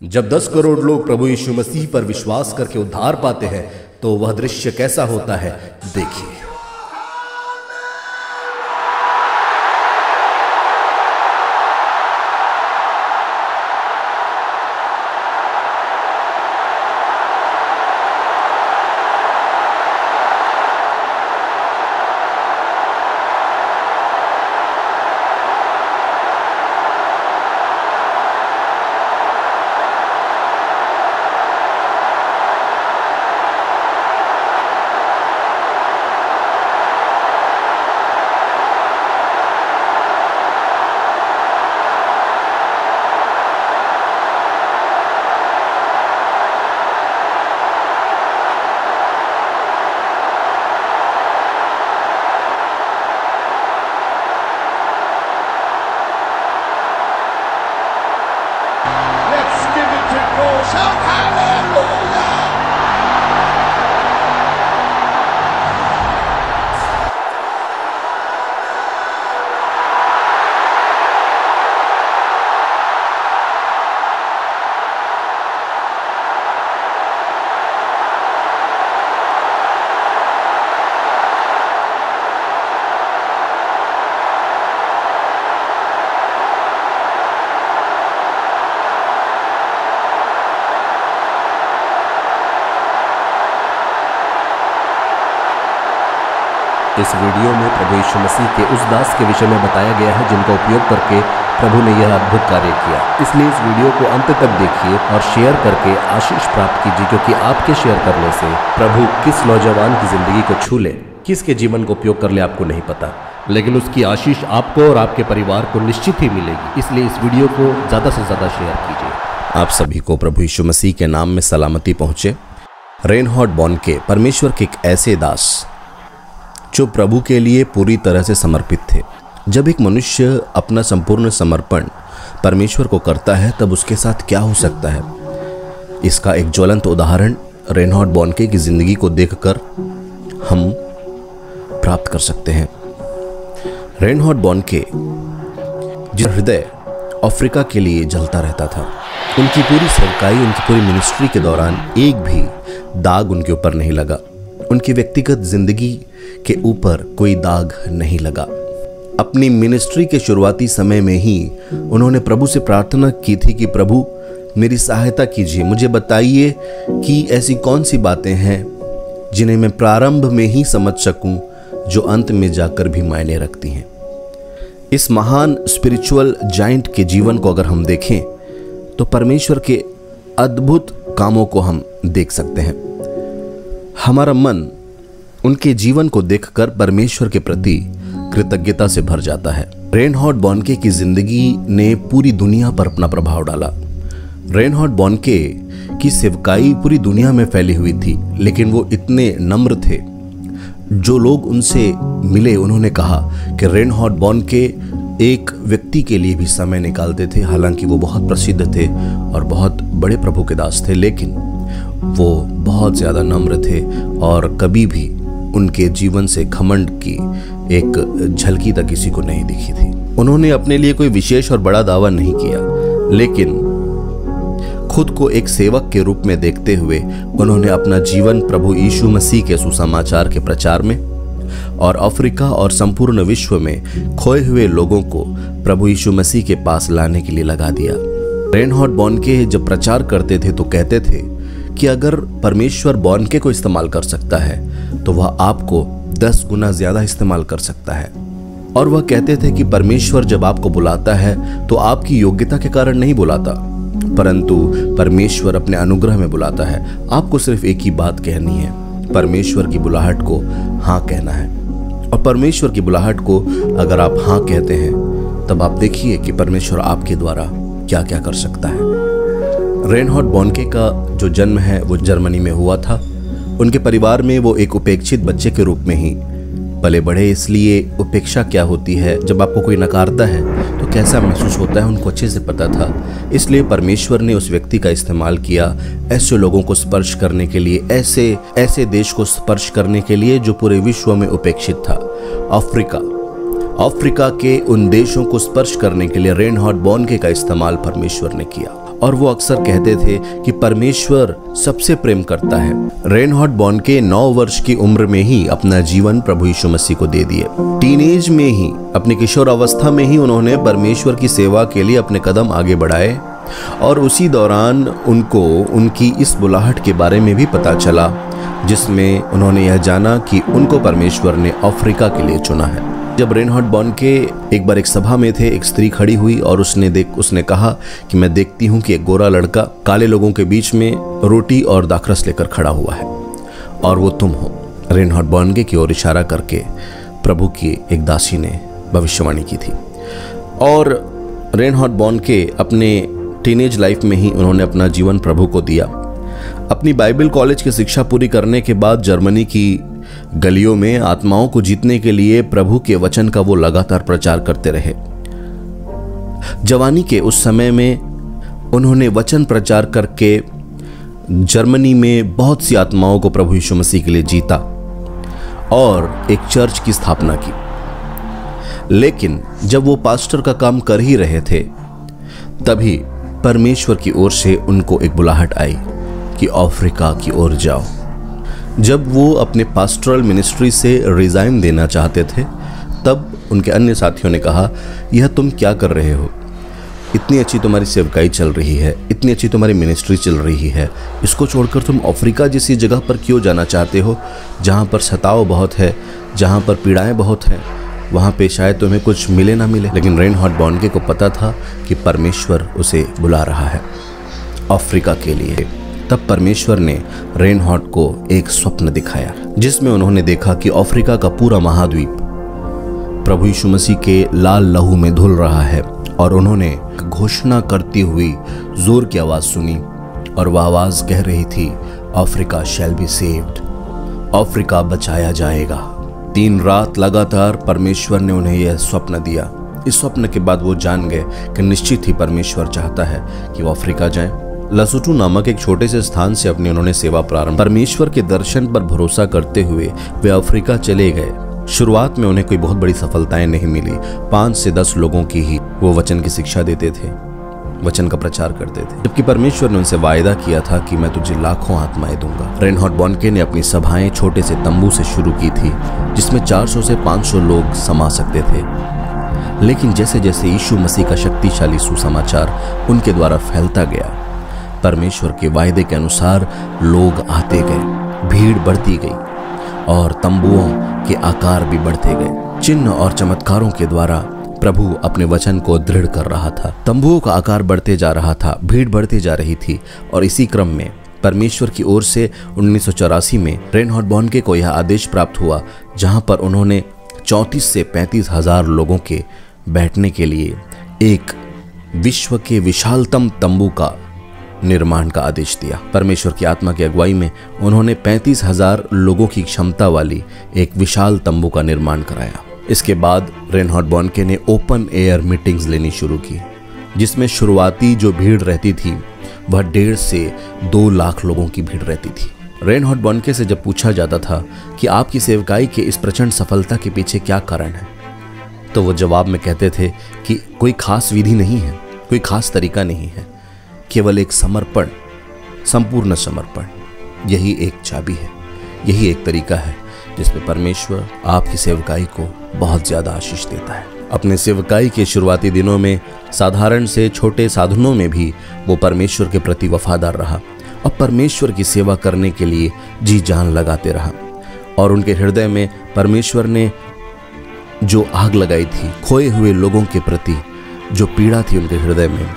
जब 10 करोड़ लोग प्रभु यीशु मसीह पर विश्वास करके उद्धार पाते हैं तो वह दृश्य कैसा होता है, देखिए। इस वीडियो में प्रभु यीशु मसीह के उस दास के विषय में बताया गया है जिनका उपयोग करके प्रभु ने यह अद्भुत कार्य किया। इसलिए इस वीडियो को अंत तक देखिए और शेयर करके आशीष प्राप्त कीजिए, क्योंकि आपके शेयर करने से प्रभु किस नौजवान की जिंदगी को छू ले, किसके जीवन को उपयोग कर ले, आपको नहीं पता, लेकिन उसकी आशीष आपको और आपके परिवार को निश्चित ही मिलेगी। इसलिए इस वीडियो को ज़्यादा से ज़्यादा शेयर कीजिए। आप सभी को प्रभु यीशु मसीह के नाम में सलामती पहुँचे। रेनहार्ड बॉनके परमेश्वर के एक ऐसे दास जो प्रभु के लिए पूरी तरह से समर्पित थे। जब एक मनुष्य अपना संपूर्ण समर्पण परमेश्वर को करता है तब उसके साथ क्या हो सकता है, इसका एक ज्वलंत उदाहरण रेनहार्ड बॉनके की जिंदगी को देखकर हम प्राप्त कर सकते हैं। रेनहार्ड बॉनके जिस हृदय अफ्रीका के लिए जलता रहता था, उनकी पूरी सेवकाई, उनकी पूरी मिनिस्ट्री के दौरान एक भी दाग उनके ऊपर नहीं लगा। उनकी व्यक्तिगत जिंदगी के ऊपर कोई दाग नहीं लगा। अपनी मिनिस्ट्री के शुरुआती समय में ही उन्होंने प्रभु से प्रार्थना की थी कि प्रभु मेरी सहायता कीजिए, मुझे बताइए कि ऐसी कौन सी बातें हैं जिन्हें मैं प्रारंभ में ही समझ सकूं जो अंत में जाकर भी मायने रखती हैं। इस महान स्पिरिचुअल जाइंट के जीवन को अगर हम देखें तो परमेश्वर के अद्भुत कामों को हम देख सकते हैं। हमारा मन उनके जीवन को देखकर परमेश्वर के प्रति कृतज्ञता से भर जाता है। रेनहार्ड बॉनके की जिंदगी ने पूरी दुनिया पर अपना प्रभाव डाला। रेनहार्ड बॉनके की सेवकाई पूरी दुनिया में फैली हुई थी, लेकिन वो इतने नम्र थे। जो लोग उनसे मिले उन्होंने कहा कि रेनहार्ड बॉनके एक व्यक्ति के लिए भी समय निकालते थे। हालांकि वो बहुत प्रसिद्ध थे और बहुत बड़े प्रभु के दास थे, लेकिन वो बहुत ज़्यादा नम्र थे और कभी भी उनके जीवन से घमंड की एक झलकी तक किसी को नहीं दिखी थी। उन्होंने अपने लिए कोई विशेष और बड़ा दावा नहीं किया, लेकिन खुद को एक सेवक के रूप में देखते हुए उन्होंने अपना जीवन प्रभु यीशु मसीह के सुसमाचार के प्रचार में और अफ्रीका और संपूर्ण विश्व में खोए हुए लोगों को प्रभु यीशु मसीह के पास लाने के लिए लगा दिया। रेनहार्ड बॉनके जब प्रचार करते थे तो कहते थे कि अगर परमेश्वर बॉनके को इस्तेमाल कर सकता है तो वह आपको 10 गुना ज्यादा इस्तेमाल कर सकता है। और वह कहते थे कि परमेश्वर जब आपको बुलाता है तो आपकी योग्यता के कारण नहीं बुलाता, परंतु परमेश्वर अपने अनुग्रह में बुलाता है। आपको सिर्फ एक ही बात कहनी है, परमेश्वर की बुलाहट को हाँ कहना है। और परमेश्वर की बुलाहट को अगर आप हाँ कहते हैं तब आप देखिए कि परमेश्वर आपके द्वारा क्या क्या कर सकता है। रेनहार्ड बॉनके का जो जन्म है वो जर्मनी में हुआ था। उनके परिवार में वो एक उपेक्षित बच्चे के रूप में ही पले बढ़े। इसलिए उपेक्षा क्या होती है, जब आपको कोई नकारता है तो कैसा महसूस होता है, उनको अच्छे से पता था। इसलिए परमेश्वर ने उस व्यक्ति का इस्तेमाल किया ऐसे लोगों को स्पर्श करने के लिए, ऐसे देश को स्पर्श करने के लिए जो पूरे विश्व में उपेक्षित था। अफ्रीका के उन देशों को स्पर्श करने के लिए रेनहार्ड बॉनके का इस्तेमाल परमेश्वर ने किया। और वो अक्सर कहते थे कि परमेश्वर सबसे प्रेम करता है। रेनहार्ड बॉनके 9 वर्ष की उम्र में ही अपना जीवन प्रभु यीशु मसीह को दे दिए। टीनेज में ही, अपनी किशोर अवस्था में ही उन्होंने परमेश्वर की सेवा के लिए अपने कदम आगे बढ़ाए और उसी दौरान उनको उनकी इस बुलाहट के बारे में भी पता चला, जिसमें उन्होंने यह जाना कि उनको परमेश्वर ने अफ्रीका के लिए चुना है। जब रेनहार्ड बॉनके एक बार एक सभा में थे, एक स्त्री खड़ी हुई और उसने कहा कि मैं देखती हूं कि एक गोरा लड़का काले लोगों के बीच में रोटी और दाखरस लेकर खड़ा हुआ है और वो तुम हो। रेनहार्ड बॉनके की ओर इशारा करके प्रभु की एक दासी ने भविष्यवाणी की थी। और रेनहार्ड बॉनके अपने टीनेज लाइफ में ही उन्होंने अपना जीवन प्रभु को दिया। अपनी बाइबल कॉलेज की शिक्षा पूरी करने के बाद जर्मनी की गलियों में आत्माओं को जीतने के लिए प्रभु के वचन का वो लगातार प्रचार करते रहे। जवानी के उस समय में उन्होंने वचन प्रचार करके जर्मनी में बहुत सी आत्माओं को प्रभु यीशु मसीह के लिए जीता और एक चर्च की स्थापना की। लेकिन जब वो पास्टर का काम कर ही रहे थे, तभी परमेश्वर की ओर से उनको एक बुलाहट आई कि अफ्रीका की ओर जाओ। जब वो अपने पास्टरल मिनिस्ट्री से रिजाइन देना चाहते थे, तब उनके अन्य साथियों ने कहा, यह तुम क्या कर रहे हो? इतनी अच्छी तुम्हारी सेवकाई चल रही है, इतनी अच्छी तुम्हारी मिनिस्ट्री चल रही है, इसको छोड़कर तुम अफ्रीका जैसी जगह पर क्यों जाना चाहते हो, जहाँ पर सताव बहुत है, जहाँ पर पीड़ाएं बहुत हैं, वहाँ पे शायद तुम्हें कुछ मिले ना मिले। लेकिन रेनहार्ड बॉनके को पता था कि परमेश्वर उसे बुला रहा है अफ्रीका के लिए। तब परमेश्वर ने रेनहार्ड को एक स्वप्न दिखाया, जिसमें उन्होंने देखा कि अफ्रीका का पूरा महाद्वीप प्रभु यीशु मसीह के लाल लहू में धुल रहा है। और उन्होंने घोषणा करती हुई जोर की आवाज सुनी और वह आवाज कह रही थी, Africa shall be saved, Africa बचाया जाएगा। 3 रात लगातार परमेश्वर ने उन्हें यह स्वप्न दिया। इस स्वप्न के बाद वो जान गए कि निश्चित ही परमेश्वर चाहता है कि वो अफ्रीका जाएं। लसोटू नामक एक छोटे से स्थान से अपनी उन्होंने सेवा प्रारंभ। परमेश्वर के दर्शन पर भरोसा करते हुए वे अफ्रीका चले गए। शुरुआत में उन्हें कोई बहुत बड़ी सफलताएं नहीं मिली। 5 से 10 लोगों की ही वो वचन की शिक्षा देते थे, वचन का प्रचार करते थे, जबकि परमेश्वर ने उनसे वायदा किया था कि मैं तुझे लाखों आत्माएं दूंगा। रेनहार्ड बॉनके ने अपनी सभाएं छोटे से तंबू से शुरू की थी, जिसमें 400 से 500 लोग समा सकते थे। लेकिन जैसे जैसे यीशु मसीह का शक्तिशाली सुसमाचार उनके द्वारा फैलता गया, परमेश्वर के वायदे के अनुसार लोग आते गए, भीड़ बढ़ती गई और तंबुओं के आकार भी बढ़ते गए। चिन्ह और चमत्कारों के द्वारा प्रभु अपने वचन को दृढ़ कर रहा था। तंबुओं का आकार बढ़ते जा रहा था, भीड़ बढ़ती जा रही थी। और इसी क्रम में परमेश्वर की ओर से 1984 में रेनहार्ड बॉनके को यह आदेश प्राप्त हुआ, जहां पर उन्होंने 34 से 35 हजार लोगों के बैठने के लिए एक विश्व के विशालतम तंबू का निर्माण का आदेश दिया। परमेश्वर की आत्मा की अगुवाई में उन्होंने 35,000 लोगों की क्षमता वाली एक विशाल तंबू का निर्माण कराया। इसके बाद रेनहार्ड बॉनके ने ओपन एयर मीटिंग्स लेनी शुरू की, जिसमें शुरुआती जो भीड़ रहती थी वह 1.5 से 2 लाख लोगों की भीड़ रहती थी। रेनहार्ड बॉनके से जब पूछा जाता था कि आपकी सेवकाई के इस प्रचंड सफलता के पीछे क्या कारण है, तो वो जवाब में कहते थे कि कोई खास विधि नहीं है, कोई खास तरीका नहीं है, केवल एक समर्पण, संपूर्ण समर्पण, यही एक चाबी है, यही एक तरीका है जिसमें परमेश्वर आपकी सेवकाई को बहुत ज्यादा आशीष देता है। अपने सेवकाई के शुरुआती दिनों में साधारण से छोटे साधनों में भी वो परमेश्वर के प्रति वफादार रहा और परमेश्वर की सेवा करने के लिए जी जान लगाते रहा। और उनके हृदय में परमेश्वर ने जो आग लगाई थी, खोए हुए लोगों के प्रति जो पीड़ा थी उनके हृदय में,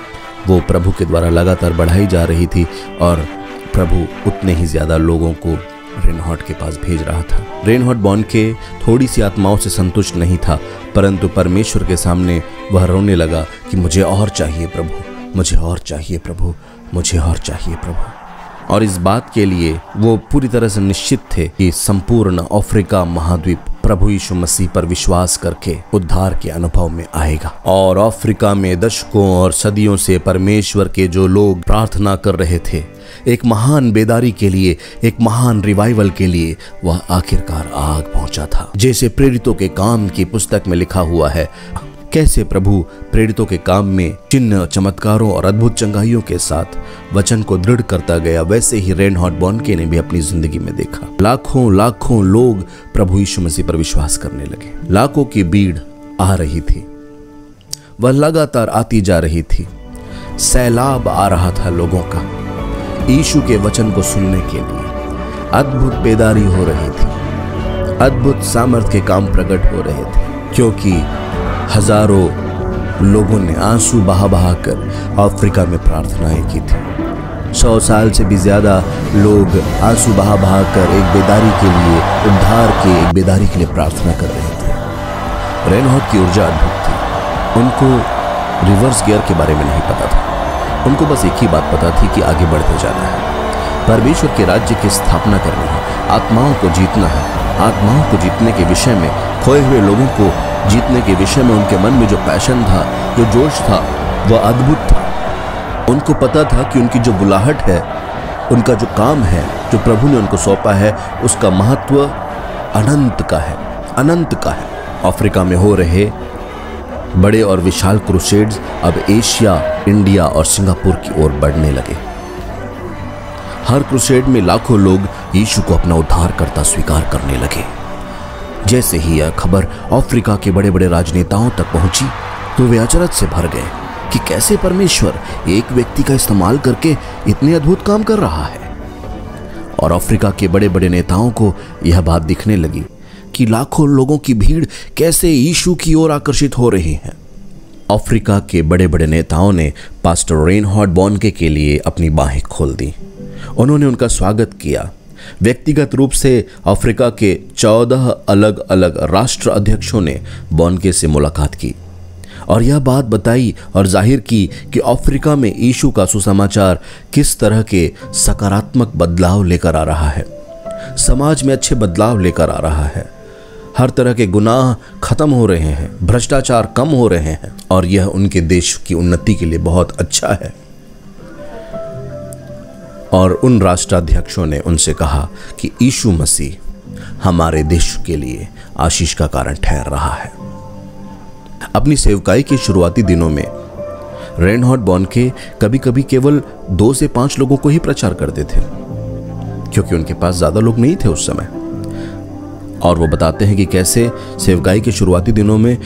वो प्रभु के द्वारा लगातार बढ़ाई जा रही थी और प्रभु उतने ही ज्यादा लोगों को रेनहार्ड के पास भेज रहा था। रेनहार्ड बॉनके थोड़ी सी आत्माओं से संतुष्ट नहीं था, परंतु परमेश्वर के सामने वह रोने लगा कि मुझे और चाहिए प्रभु, मुझे और चाहिए प्रभु, मुझे और चाहिए प्रभु। और इस बात के लिए वो पूरी तरह से निश्चित थे कि संपूर्ण अफ्रीका महाद्वीप प्रभु यीशु मसीह पर विश्वास करके उद्धार के अनुभव में आएगा। और अफ्रीका में दशकों और सदियों से परमेश्वर के जो लोग प्रार्थना कर रहे थे, एक महान बेदारी के लिए, एक महान रिवाइवल के लिए, वह आखिरकार आग पहुंचा था। जैसे प्रेरितों के काम की पुस्तक में लिखा हुआ है, कैसे प्रभु प्रेरितों के काम में चिन्ह, चमत्कारों और अद्भुत चंगाइयों के साथ वचन को दृढ़ करता गया, वैसे ही रेनहार्ड बॉनके ने भी अपनी जिंदगी में देखा। लाखों लाखों लोग प्रभु यीशु मसीह पर विश्वास करने लगे। लाखों की भीड़ आ रही थी, वह लगातार आती जा रही थी। सैलाब आ रहा था लोगों का यीशु के वचन को सुनने के लिए। अद्भुत बेदारी हो रही थी, अद्भुत सामर्थ के काम प्रकट हो रहे थे, क्योंकि हजारों लोगों ने आंसू बहा बहा कर अफ्रीका में प्रार्थनाएं की थी। 100 साल से भी ज्यादा लोग आंसू बहा बहा कर एक बेदारी के लिए, उद्धार के एक बेदारी के लिए प्रार्थना कर रहे थे। रेनहार्ड की ऊर्जा अद्भुत थी। उनको रिवर्स गियर के बारे में नहीं पता था। उनको बस एक ही बात पता थी कि आगे बढ़ते जाना है, परमेश्वर के राज्य की स्थापना करनी है, आत्माओं को जीतना है। आत्माओं को जीतने के विषय में, खोए हुए लोगों को जीतने के विषय में उनके मन में जो पैशन था, जो जोश था, वह अद्भुत था। उनको पता था कि उनकी जो बुलाहट है, उनका जो काम है, जो प्रभु ने उनको सौंपा है, उसका महत्व अनंत का है, अनंत का है। अफ्रीका में हो रहे बड़े और विशाल क्रूसेड्स अब एशिया, इंडिया और सिंगापुर की ओर बढ़ने लगे। हर क्रूसेड में लाखों लोग यीशु को अपना उद्धारकर्ता स्वीकार करने लगे। जैसे ही यह खबर अफ्रीका के बड़े बड़े राजनेताओं तक पहुंची तो वे अचरज से भर गए कि कैसे परमेश्वर एक व्यक्ति का इस्तेमाल करके इतने अद्भुत काम कर रहा है। और अफ्रीका के बड़े बड़े नेताओं को यह बात दिखने लगी कि लाखों लोगों की भीड़ कैसे यीशु की ओर आकर्षित हो रही है। अफ्रीका के बड़े बड़े नेताओं ने पास्टर रेनहार्ड बॉनके के लिए अपनी बाहें खोल दी। उन्होंने उनका स्वागत किया। व्यक्तिगत रूप से अफ्रीका के 14 अलग अलग राष्ट्र अध्यक्षों ने बॉनके से मुलाकात की और यह बात बताई और जाहिर की कि अफ्रीका में यीशु का सुसमाचार किस तरह के सकारात्मक बदलाव लेकर आ रहा है, समाज में अच्छे बदलाव लेकर आ रहा है। हर तरह के गुनाह खत्म हो रहे हैं, भ्रष्टाचार कम हो रहे हैं और यह उनके देश की उन्नति के लिए बहुत अच्छा है। और उन राष्ट्राध्यक्षों ने उनसे कहा कि यीशु मसीह हमारे देश के लिए आशीष का कारण ठहर रहा है। अपनी सेवकाई के शुरुआती दिनों में रेनहार्ड बॉनके कभी कभी केवल 2 से 5 लोगों को ही प्रचार करते थे, क्योंकि उनके पास ज्यादा लोग नहीं थे उस समय। और वो बताते हैं कि कैसे सेवकाई के शुरुआती दिनों में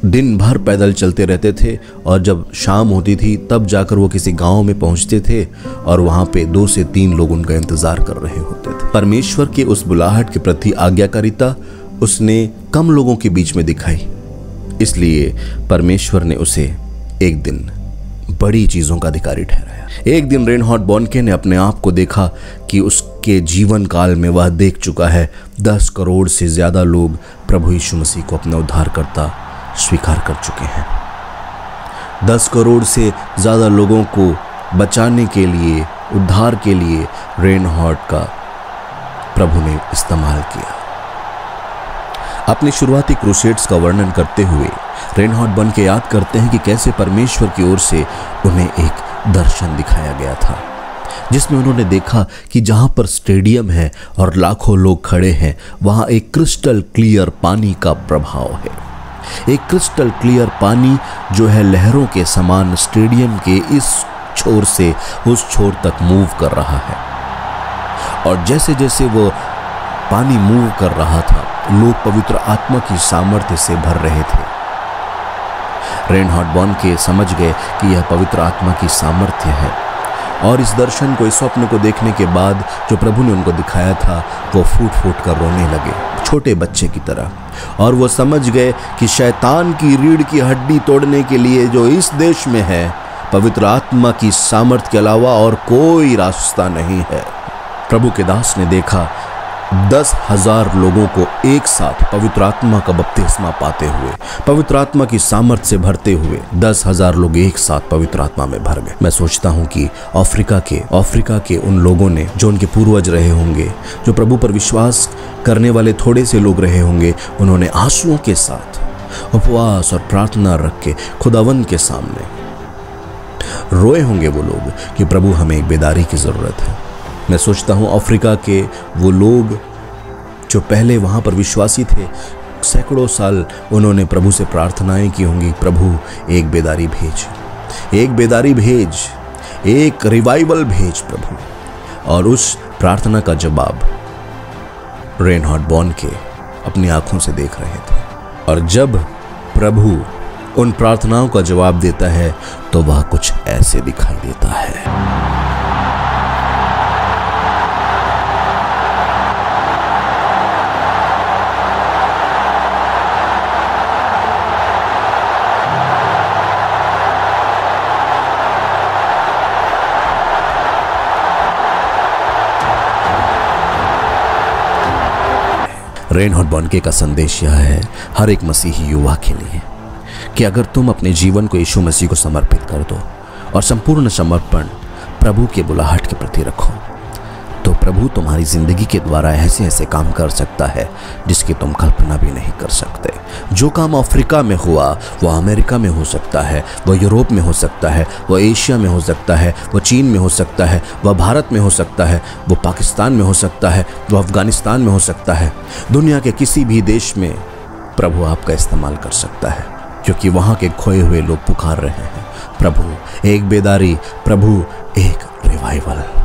दिन भर पैदल चलते रहते थे और जब शाम होती थी तब जाकर वो किसी गांव में पहुंचते थे और वहां पे 2 से 3 लोग उनका इंतजार कर रहे होते थे। परमेश्वर के उस बुलाहट के प्रति आज्ञाकारिता उसने कम लोगों के बीच में दिखाई, इसलिए परमेश्वर ने उसे एक दिन बड़ी चीजों का अधिकारी ठहराया। एक दिन रेनहार्ड बॉनके ने अपने आप को देखा कि उसके जीवन काल में वह देख चुका है 10 करोड़ से ज्यादा लोग प्रभु यीशु मसीह को अपना उद्धारकर्ता स्वीकार कर चुके हैं। 10 करोड़ से ज्यादा लोगों को बचाने के लिए, उद्धार के लिए रेनहार्ड का प्रभु ने इस्तेमाल किया। अपनी शुरुआती क्रूसेड्स का वर्णन करते हुए रेनहार्ड बॉनके याद करते हैं कि कैसे परमेश्वर की ओर से उन्हें एक दर्शन दिखाया गया था, जिसमें उन्होंने देखा कि जहां पर स्टेडियम है और लाखों लोग खड़े हैं, वहां एक क्रिस्टल क्लियर पानी का प्रभाव है। एक क्रिस्टल क्लियर पानी जो है लहरों के समान स्टेडियम के इस छोर से उस छोर तक मूव कर रहा है। और जैसे जैसे वो पानी मूव कर रहा था, लोग पवित्र आत्मा की सामर्थ्य से भर रहे थे। रेनहार्ड बॉनके समझ गए कि यह पवित्र आत्मा की सामर्थ्य है और इस दर्शन को, इस स्वप्न को देखने के बाद जो प्रभु ने उनको दिखाया था, वो फूट फूट कर रोने लगे, छोटे बच्चे की तरह। और वो समझ गए कि शैतान की रीढ़ की हड्डी तोड़ने के लिए जो इस देश में है, पवित्र आत्मा की सामर्थ्य के अलावा और कोई रास्ता नहीं है। प्रभु के दास ने देखा 10,000 लोगों को एक साथ पवित्र आत्मा का बपतिस्मा पाते हुए, पवित्र आत्मा की सामर्थ्य से भरते हुए 10,000 लोग एक साथ पवित्र आत्मा में भर गए। मैं सोचता हूं कि अफ्रीका के उन लोगों ने, जो उनके पूर्वज रहे होंगे, जो प्रभु पर विश्वास करने वाले थोड़े से लोग रहे होंगे, उन्होंने आंसुओं के साथ उपवास और प्रार्थना रख के खुदावंद के सामने रोए होंगे वो लोग कि प्रभु हमें एक बेदारी की जरूरत है। मैं सोचता हूं अफ्रीका के वो लोग जो पहले वहां पर विश्वासी थे, सैकड़ों साल उन्होंने प्रभु से प्रार्थनाएं की होंगी, प्रभु एक बेदारी भेज, एक बेदारी भेज, एक रिवाइवल भेज प्रभु। और उस प्रार्थना का जवाब रेनहार्ड बॉनके अपनी आंखों से देख रहे थे। और जब प्रभु उन प्रार्थनाओं का जवाब देता है तो वह कुछ ऐसे दिखाई देता है। रेनहार्ड बॉनके का संदेश यह है हर एक मसीही युवा के लिए कि अगर तुम अपने जीवन को यीशु मसीह को समर्पित कर दो और संपूर्ण समर्पण प्रभु के बुलाहट के प्रति रखो, तो प्रभु तुम्हारी जिंदगी के द्वारा ऐसे ऐसे काम कर सकता है जिसकी तुम कल्पना भी नहीं कर सकते। जो काम अफ्रीका में हुआ वह अमेरिका में हो सकता है, वह यूरोप में हो सकता है, वह एशिया में हो सकता है, वह चीन में हो सकता है, वह भारत में हो सकता है, वह पाकिस्तान में हो सकता है, वह अफगानिस्तान में हो सकता है। दुनिया के किसी भी देश में प्रभु आपका इस्तेमाल कर सकता है, क्योंकि वहाँ के खोए हुए लोग पुकार रहे हैं, प्रभु एक बेदारी, प्रभु एक रिवाइवल।